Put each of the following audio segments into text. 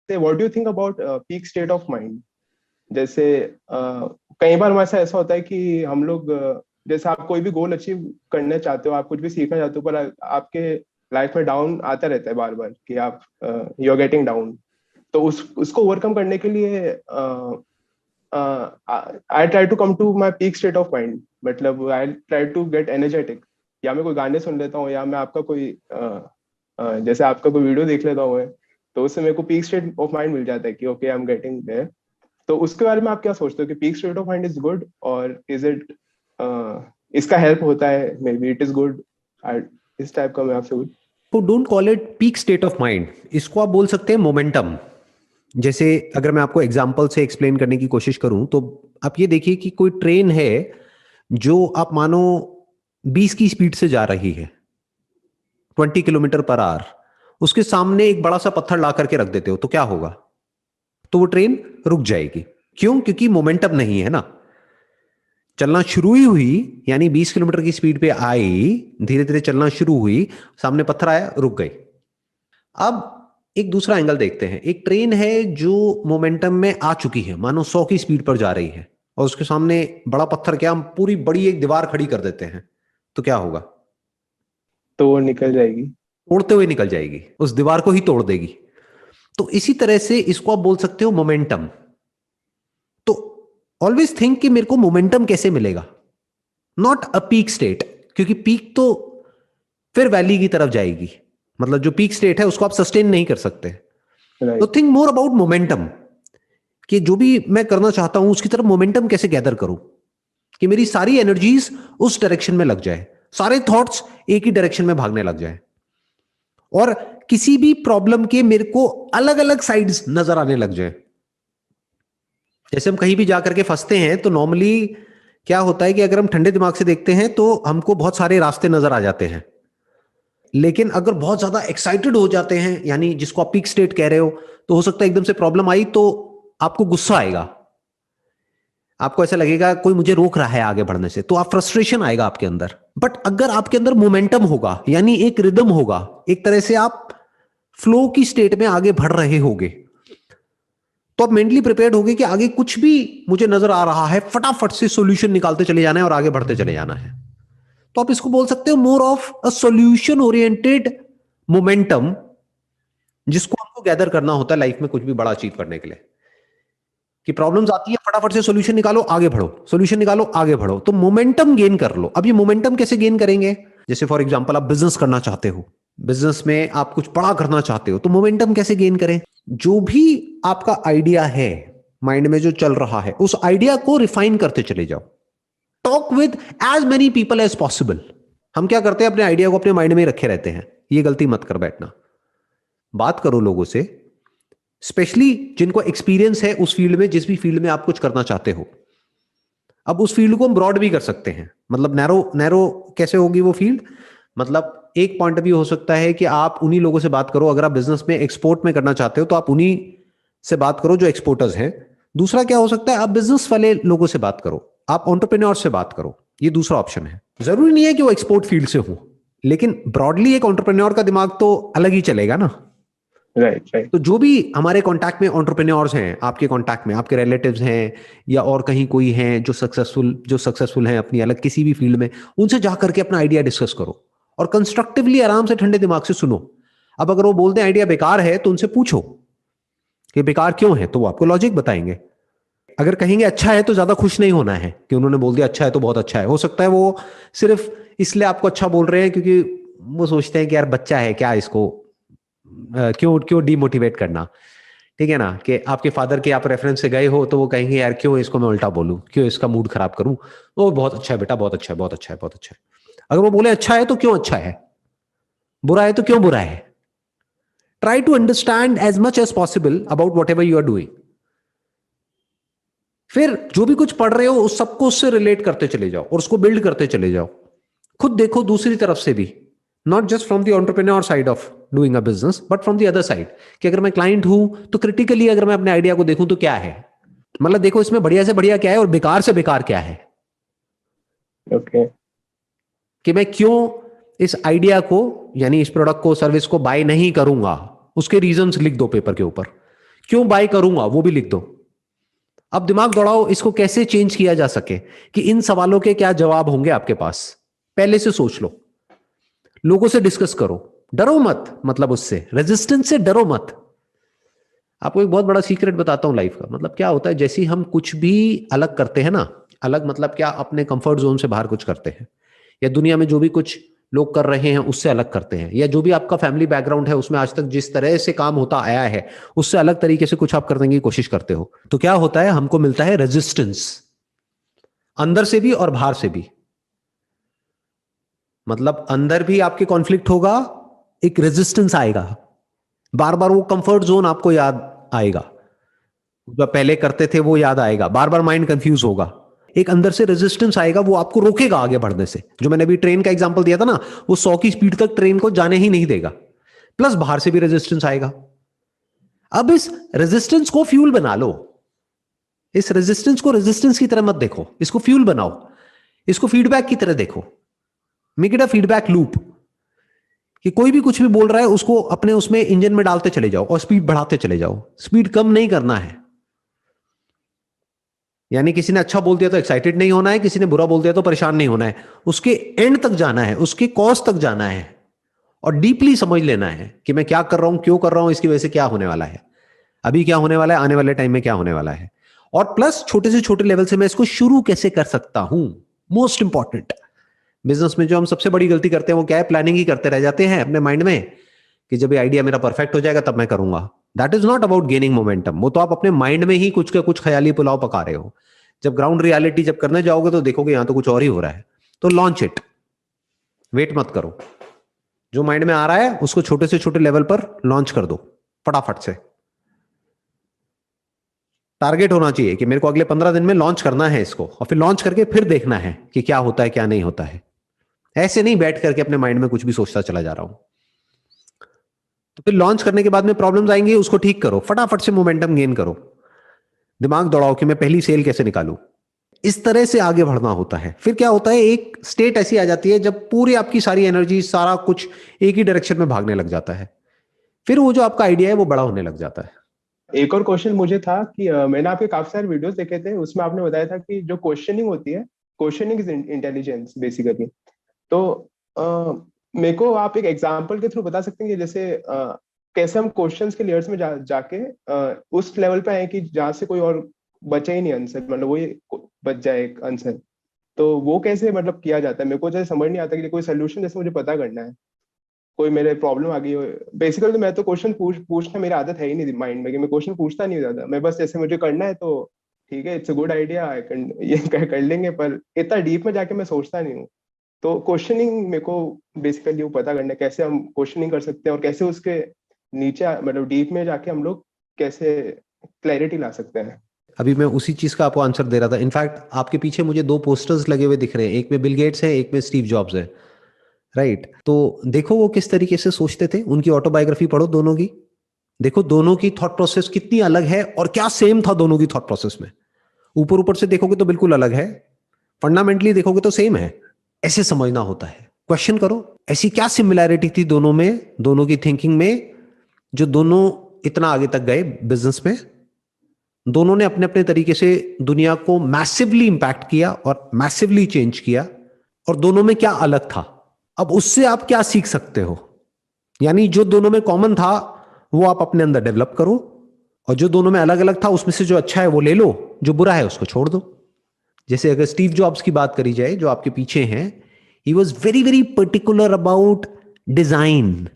से what do you think about peak state of mind? जैसे कई बार हमारे साथ ऐसा होता है कि हम लोग जैसे आप कोई भी गोल अचीव करना चाहते हो, आप कुछ भी सीखना चाहते हो, पर आपके लाइफ में डाउन आता रहता है बार बार कि आप यू आर गेटिंग डाउन। तो उसको ओवरकम करने के लिए I try to come to my peak state of mind, मतलब I try to get energetic. या मैं कोई गाने सुन लेता हूँ, या मैं आपका कोई जैसे आपका कोई वीडियो देख लेता हूँ मैं, तो उससे मेरे को पीक स्टेट ऑफ माइंड मिल जाता है कि okay I am getting there. तो उसके बारे में आप क्या सोचते हो कि peak state of mind is good, और इज इट इसका हेल्प होता है, may be it is good, इस टाइप का मैं आपसे कुछ। तो don't call it peak state of mind, इसको आप बोल सकते हैं मोमेंटम। जैसे अगर मैं आपको एग्जांपल से एक्सप्लेन करने की कोशिश करूं तो आप ये देखिए कि कोई ट्रेन है जो आप मानो 20 की स्पीड से जा रही है, 20 किलोमीटर पर आवर। उसके सामने एक बड़ा सा पत्थर ला करके रख देते हो तो क्या होगा? तो वो ट्रेन रुक जाएगी। क्यों? क्योंकि मोमेंटम नहीं है ना। चलना शुरू ही हुई, यानी 20 किलोमीटर की स्पीड पे आई, धीरे धीरे चलना शुरू हुई, सामने पत्थर आया, रुक गई। अब एक दूसरा एंगल देखते हैं। एक ट्रेन है जो मोमेंटम में आ चुकी है, मानो 100 की स्पीड पर जा रही है, और उसके सामने बड़ा पत्थर, क्या हम पूरी बड़ी एक दीवार खड़ी कर देते हैं, तो क्या होगा? तो वो निकल जाएगी। तोड़ते हुए निकल जाएगी, उस दीवार को ही तोड़ देगी। तो इसी तरह से इसको आप बोल सकते हो मोमेंटम। तो ऑलवेज थिंक कि मेरे को मोमेंटम कैसे मिलेगा, नॉट अ पीक स्टेट, क्योंकि पीक तो फिर वैली की तरफ जाएगी। मतलब जो पीक स्टेट है उसको आप सस्टेन नहीं कर सकते। तो right. Think more about momentum, कि जो भी मैं करना चाहता हूं उसकी तरफ मोमेंटम कैसे गैदर करूं कि मेरी सारी एनर्जीज उस डायरेक्शन में लग जाए, सारे थॉट्स एक ही डायरेक्शन में भागने लग जाए, और किसी भी प्रॉब्लम के मेरे को अलग अलग साइड्स नजर आने लग जाए। जैसे हम कहीं भी जाकर के फंसते हैं तो नॉर्मली क्या होता है कि अगर हम ठंडे दिमाग से देखते हैं तो हमको बहुत सारे रास्ते नजर आ जाते हैं। लेकिन अगर बहुत ज्यादा एक्साइटेड हो जाते हैं, यानी जिसको आप पीक स्टेट कह रहे हो, तो हो सकता है एकदम से प्रॉब्लम आई तो आपको गुस्सा आएगा, आपको ऐसा लगेगा कोई मुझे रोक रहा है आगे बढ़ने से, तो आप फ्रस्ट्रेशन आएगा आपके अंदर। बट अगर आपके अंदर मोमेंटम होगा, यानी एक रिदम होगा, एक तरह से आप फ्लो की स्टेट में आगे बढ़ रहे होगे, तो आप मेंटली प्रिपेयर्ड होगे कि आगे कुछ भी मुझे नजर आ रहा है, फटाफट से सॉल्यूशन निकालते चले जाना है और आगे बढ़ते चले जाना है। तो आप इसको बोल सकते हो more of a solution oriented momentum, जिसको हमको गैदर करना होता है लाइफ में कुछ भी बड़ा अचीव करने के लिए। कि प्रॉब्लम्स आती है, फटाफट से सॉल्यूशन निकालो, आगे बढ़ो, सॉल्यूशन निकालो, आगे बढ़ो, तो मोमेंटम गेन कर लो। अब ये मोमेंटम कैसे गेन करेंगे? जैसे फॉर एग्जांपल आप बिजनेस करना चाहते हो, बिजनेस में आप कुछ बड़ा करना चाहते हो, तो मोमेंटम कैसे गेन करें? जो भी आपका आइडिया है, माइंड में जो चल रहा है, उस आइडिया को रिफाइन करते चले जाओ। Talk with as many people as possible. हम क्या करते हैं, अपने आइडिया को अपने माइंड में ही रखे रहते हैं। ये गलती मत कर बैठना, बात करो लोगों से, स्पेशली जिनको एक्सपीरियंस है उस फील्ड में, जिस भी फील्ड में आप कुछ करना चाहते हो। अब उस फील्ड को हम ब्रॉड भी कर सकते हैं, मतलब नैरो नैरो कैसे होगी वो फील्ड? मतलब एक पॉइंट भी हो सकता है कि आप उन्हीं लोगों से बात करो, अगर आप बिजनेस में एक्सपोर्ट में करना चाहते हो तो आप उन्हीं से बात करो जो एक्सपोर्टर्स हैं। दूसरा क्या हो सकता है, आप बिजनेस वाले लोगों से बात करो, आप एंटरप्रेन्योर से बात करो। ये दूसरा ऑप्शन है। जरूरी नहीं है कि वो एक्सपोर्ट फील्ड से हो, लेकिन ब्रॉडली एक एंटरप्रेन्योर का दिमाग तो अलग ही चलेगा ना। राइट। राइट। तो जो भी हमारे कांटेक्ट में एंटरप्रेन्योर्स हैं, आपके कांटेक्ट में आपके रिलेटिव्स हैं या और कहीं कोई हैं जो सक्सेसफुल हैं अपनी अलग किसी भी फील्ड में, उनसे जाकर के अपना आइडिया डिस्कस करो और कंस्ट्रक्टिवली आराम से ठंडे दिमाग से सुनो। अब अगर वो बोलते हैं आइडिया बेकार है तो उनसे पूछो कि बेकार क्यों है, तो वो आपको लॉजिक बताएंगे। अगर कहेंगे अच्छा है तो ज्यादा खुश नहीं होना है कि उन्होंने बोल दिया अच्छा है तो बहुत अच्छा है। हो सकता है वो सिर्फ इसलिए आपको अच्छा बोल रहे हैं क्योंकि वो सोचते हैं कि यार बच्चा है क्या, इसको क्यों क्यों डीमोटिवेट करना। ठीक है ना, कि आपके फादर के आप रेफरेंस से गए हो तो वो कहेंगे यार क्यों इसको मैं उल्टा बोलूं, क्यों इसका मूड खराब करूं, वो बहुत अच्छा है बेटा, बहुत अच्छा है, बहुत अच्छा है, बहुत अच्छा है। अगर वो बोले अच्छा है तो क्यों अच्छा है, बुरा है तो क्यों बुरा है। Try to understand as much as possible about whatever you are doing. फिर जो भी कुछ पढ़ रहे हो उस सबको उससे रिलेट करते चले जाओ और उसको बिल्ड करते चले जाओ। खुद देखो दूसरी तरफ से भी, not just from the entrepreneur side of doing a business, but from the other side, कि अगर मैं क्लाइंट हूं तो क्रिटिकली अगर मैं अपने आइडिया को देखूं तो क्या है, मतलब देखो इसमें बढ़िया से बढ़िया क्या है और बेकार से बेकार क्या है। ओके। कि मैं क्यों इस आइडिया को, यानी इस प्रोडक्ट को सर्विस को बाय नहीं करूंगा, उसके रीजंस लिख दो पेपर के ऊपर। क्यों बाय करूंगा वो भी लिख दो। अब दिमाग दौड़ाओ इसको कैसे चेंज किया जा सके, कि इन सवालों के क्या जवाब होंगे आपके पास, पहले से सोच लो, लोगों से डिस्कस करो, डरो मत, मतलब उससे रेजिस्टेंस से डरो मत। आपको एक बहुत बड़ा सीक्रेट बताता हूं लाइफ का, मतलब क्या होता है जैसे ही हम कुछ भी अलग करते हैं ना, अलग मतलब क्या, अपने कंफर्ट जोन से बाहर कुछ करते हैं, या दुनिया में जो भी कुछ लोग कर रहे हैं उससे अलग करते हैं, या जो भी आपका फैमिली बैकग्राउंड है उसमें आज तक जिस तरह से काम होता आया है उससे अलग तरीके से कुछ आप करने की कोशिश करते हो, तो क्या होता है, हमको मिलता है रेजिस्टेंस, अंदर से भी और बाहर से भी। मतलब अंदर भी आपके कॉन्फ्लिक्ट होगा, एक रेजिस्टेंस आएगा, बार बार वो कंफर्ट जोन आपको याद आएगा, जो पहले करते थे वो याद आएगा, बार बार माइंड कंफ्यूज होगा, एक अंदर से रेजिस्टेंस आएगा, वो आपको रोकेगा आगे बढ़ने से। जो मैंने अभी ट्रेन का एग्जांपल दिया था ना, वो 100 की स्पीड तक ट्रेन को जाने ही नहीं देगा, प्लस बाहर से भी रेजिस्टेंस आएगा। अब इस रेजिस्टेंस को फ्यूल बना लो, इस रेजिस्टेंस को रेजिस्टेंस की तरह मत देखो, इसको फ्यूल बनाओ, इसको फीडबैक की तरह देखो, make it a feedback loop, कि कोई भी कुछ भी बोल रहा है उसको अपने उसमें इंजन में डालते चले जाओ और स्पीड बढ़ाते चले जाओ, स्पीड कम नहीं करना है। यानी किसी ने अच्छा बोल दिया तो एक्साइटेड नहीं होना है, किसी ने बुरा बोल दिया तो परेशान नहीं होना है, उसके एंड तक जाना है, उसके कॉज तक जाना है, और डीपली समझ लेना है कि मैं क्या कर रहा हूं, क्यों कर रहा हूं, इसकी वजह से क्या होने वाला है, अभी क्या होने वाला है, आने वाले टाइम में क्या होने वाला है, और प्लस छोटे से छोटे लेवल से मैं इसको शुरू कैसे कर सकता हूं। मोस्ट इंपॉर्टेंट, बिजनेस में जो हम सबसे बड़ी गलती करते हैं वो क्या है, प्लानिंग ही करते रह जाते हैं अपने माइंड में, कि जब ये आइडिया मेरा परफेक्ट हो जाएगा तब मैं करूंगा। That is not about gaining momentum, वो तो आप अपने माइंड में ही कुछ का कुछ ख्याली पुलाव पका रहे हो। जब ग्राउंड रियलिटी जब करने जाओगे तो देखोगे यहां तो कुछ और ही हो रहा है, तो लॉन्च इट, वेट मत करो, जो माइंड में आ रहा है उसको छोटे से छोटे लेवल पर लॉन्च कर दो फटाफट से। टारगेट होना चाहिए कि मेरे को अगले 15 दिन में लॉन्च करना है इसको, और फिर लॉन्च करके फिर देखना है कि क्या होता है क्या नहीं होता है। ऐसे नहीं बैठ करके अपने माइंड में कुछ भी सोचता चला जा रहा हूं। तो फिर लॉन्च करने के बाद में प्रॉब्लम्स आएंगी, उसको ठीक करो, फटाफट से मोमेंटम गेन करो, दिमाग दौड़ाओ कि मैं पहली सेल कैसे निकालूं। इस तरह से आगे बढ़ना होता है। फिर क्या होता है, एक स्टेट ऐसी आ जाती है जब पूरी आपकी सारी एनर्जी, सारा कुछ एक ही डायरेक्शन में भागने लग जाता है, फिर वो जो आपका आइडिया है वो बड़ा होने लग जाता है। एक और क्वेश्चन मुझे था कि मैंने आपके काफी सारे वीडियोस देखे थे, उसमें आपने बताया था कि जो क्वेश्चनिंग होती है, क्वेश्चनिंग इज इंटेलिजेंस बेसिकली। तो अ, मेरे को आप एक एग्जांपल के थ्रू बता सकते हैं कि जैसे कैसे हम क्वेश्चंस के लेयर्स में जाके उस लेवल पे आए कि जहाँ से कोई और बचे ही नहीं आंसर, मतलब वही बच जाए एक आंसर। तो वो कैसे मतलब किया जाता है, मेरे को जैसे समझ नहीं आता कि कोई सोल्यूशन जैसे मुझे पता करना है, कोई मेरे प्रॉब्लम आ गई हो। बेसिकली तो मैं तो क्वेश्चन पूछना मेरी आदत है ही नहीं माइंड में, कि मैं क्वेश्चन पूछता नहीं ज्यादा, मैं बस जैसे मुझे करना है तो ठीक है, इट्स अ गुड आइडिया, ये कर लेंगे, पर इतना डीप में जाके मैं सोचता नहीं हूँ। तो क्वेश्चनिंग मेरे को बेसिकली वो पता करना है, कैसे हम क्वेश्चनिंग कर सकते हैं और कैसे उसके नीचे मतलब डीप में जाके हम लोग कैसे क्लैरिटी ला सकते हैं। अभी मैं उसी चीज का आपको आंसर दे रहा था। इनफैक्ट आपके पीछे मुझे 2 पोस्टर्स लगे हुए दिख रहे हैं, एक में बिल गेट्स है, एक में स्टीव जॉब्स है, राइट? तो देखो वो किस तरीके से सोचते थे, उनकी ऑटोबायोग्राफी पढ़ो दोनों की, देखो दोनों की थॉट प्रोसेस कितनी अलग है और क्या सेम था दोनों की थॉट प्रोसेस में। ऊपर ऊपर से देखोगे तो बिल्कुल अलग है, फंडामेंटली देखोगे तो सेम है। ऐसे समझना होता है, क्वेश्चन करो ऐसी क्या सिमिलैरिटी थी दोनों में, दोनों की थिंकिंग में, जो दोनों इतना आगे तक गए बिजनेस में। दोनों ने अपने अपने तरीके से दुनिया को मैसिवली इंपैक्ट किया और मैसिवली चेंज किया, और दोनों में क्या अलग था, अब उससे आप क्या सीख सकते हो। यानी जो दोनों में कॉमन था वो आप अपने अंदर डेवलप करो, और जो दोनों में अलग अलग था उसमें से जो अच्छा है वो ले लो, जो बुरा है उसको छोड़ दो। जैसे अगर स्टीव जॉब्स की बात करी जाए जो आपके पीछे हैं, he was very very particular about design,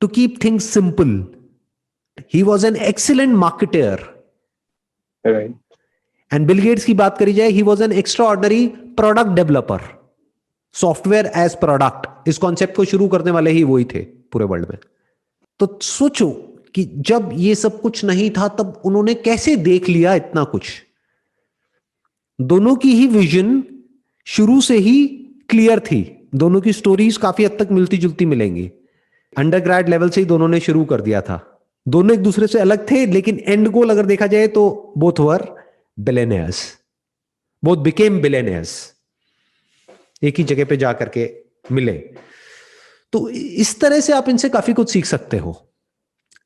to keep things simple. He was an excellent marketer. Right. And Bill Gates की बात करी जाए, he was an extraordinary product developer, software as product, इस कॉन्सेप्ट को शुरू करने वाले ही वही थे पूरे वर्ल्ड में। तो सोचो कि जब ये सब कुछ नहीं था तब उन्होंने कैसे देख लिया इतना कुछ। दोनों की ही विजन शुरू से ही क्लियर थी, दोनों की स्टोरीज काफी हद तक मिलती जुलती मिलेंगी। अंडरग्रेड लेवल से ही दोनों ने शुरू कर दिया था, दोनों एक दूसरे से अलग थे, लेकिन एंड गोल अगर देखा जाए तो both were billionaires, both became billionaires, एक ही जगह पे जाकर के मिले। तो इस तरह से आप इनसे काफी कुछ सीख सकते हो।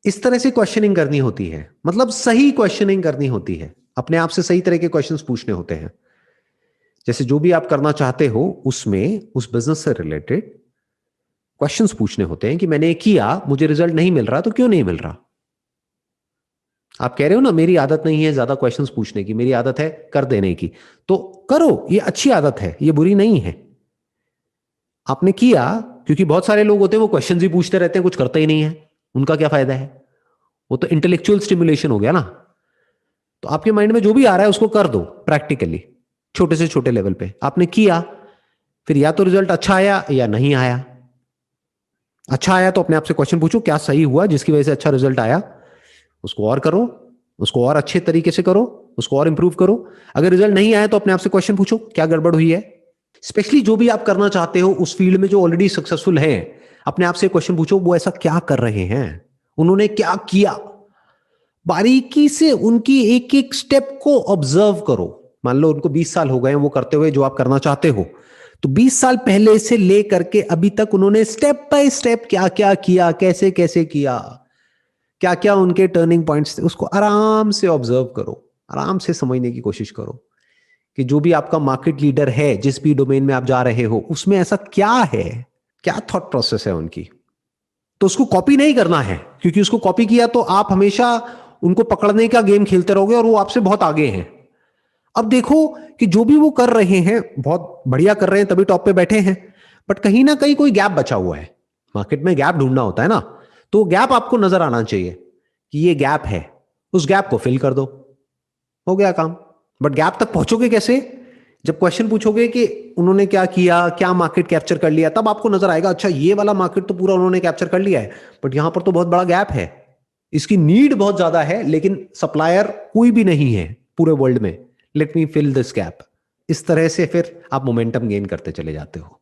इस तरह से क्वेश्चनिंग करनी होती है, मतलब सही क्वेश्चनिंग करनी होती है, अपने आप से सही तरह के क्वेश्चंस पूछने होते हैं। जैसे जो भी आप करना चाहते हो उसमें उस बिजनेस से रिलेटेड क्वेश्चंस पूछने होते हैं कि मैंने किया, मुझे रिजल्ट नहीं मिल रहा, तो क्यों नहीं मिल रहा। आप कह रहे हो ना मेरी आदत नहीं है ज्यादा क्वेश्चंस पूछने की, मेरी आदत है कर देने की, तो करो, ये अच्छी आदत है, ये बुरी नहीं है। आपने किया, क्योंकि बहुत सारे लोग होते हैं वो क्वेश्चंस ही पूछते रहते हैं, कुछ करते ही नहीं है, उनका क्या फायदा है। वो तो इंटेलेक्चुअल स्टिमुलेशन हो गया ना। तो आपके माइंड में जो भी आ रहा है उसको कर दो प्रैक्टिकली, छोटे से छोटे लेवल पे। आपने किया, फिर या तो रिजल्ट अच्छा आया या नहीं आया। अच्छा आया तो अपने आप से क्वेश्चन पूछो क्या सही हुआ जिसकी वजह से अच्छा रिजल्ट आया, उसको और करो, उसको और अच्छे तरीके से करो, उसको और इंप्रूव करो। अगर रिजल्ट नहीं आया तो अपने आप से क्वेश्चन पूछो क्या गड़बड़ हुई है। स्पेशली जो भी आप करना चाहते हो उस फील्ड में जो ऑलरेडी सक्सेसफुल है, अपने आप से क्वेश्चन पूछो वो ऐसा क्या कर रहे हैं, उन्होंने क्या किया। बारीकी से उनकी एक एक स्टेप को ऑब्जर्व करो। मान लो उनको 20 साल हो गए हैं वो करते हुए जो आप करना चाहते हो, तो 20 साल पहले से लेकर के अभी तक उन्होंने स्टेप बाय स्टेप क्या क्या किया, कैसे कैसे किया, क्या क्या उनके टर्निंग पॉइंट्स थे, उसको आराम से ऑब्जर्व करो, आराम से समझने की कोशिश करो कि जो भी आपका मार्केट लीडर है, जिस भी डोमेन में आप जा रहे हो, उसमें ऐसा क्या है, क्या थॉट प्रोसेस है उनकी। तो उसको कॉपी नहीं करना है, क्योंकि उसको कॉपी किया तो आप हमेशा उनको पकड़ने का गेम खेलते रहोगे और वो आपसे बहुत आगे हैं। अब देखो कि जो भी वो कर रहे हैं बहुत बढ़िया कर रहे हैं, तभी टॉप पे बैठे हैं, बट कहीं ना कहीं कोई गैप बचा हुआ है। मार्केट में गैप ढूंढना होता है ना, तो गैप आपको नजर आना चाहिए कि ये गैप है, उस गैप को फिल कर दो, हो गया काम। बट गैप तक पहुंचोगे कैसे, जब क्वेश्चन पूछोगे कि उन्होंने क्या किया, क्या मार्केट कैप्चर कर लिया, तब आपको नजर आएगा अच्छा ये वाला मार्केट तो पूरा उन्होंने कैप्चर कर लिया है, बट यहां पर तो बहुत बड़ा गैप है, इसकी नीड बहुत ज्यादा है लेकिन सप्लायर कोई भी नहीं है पूरे वर्ल्ड में, let me fill this gap. इस तरह से फिर आप मोमेंटम गेन करते चले जाते हो।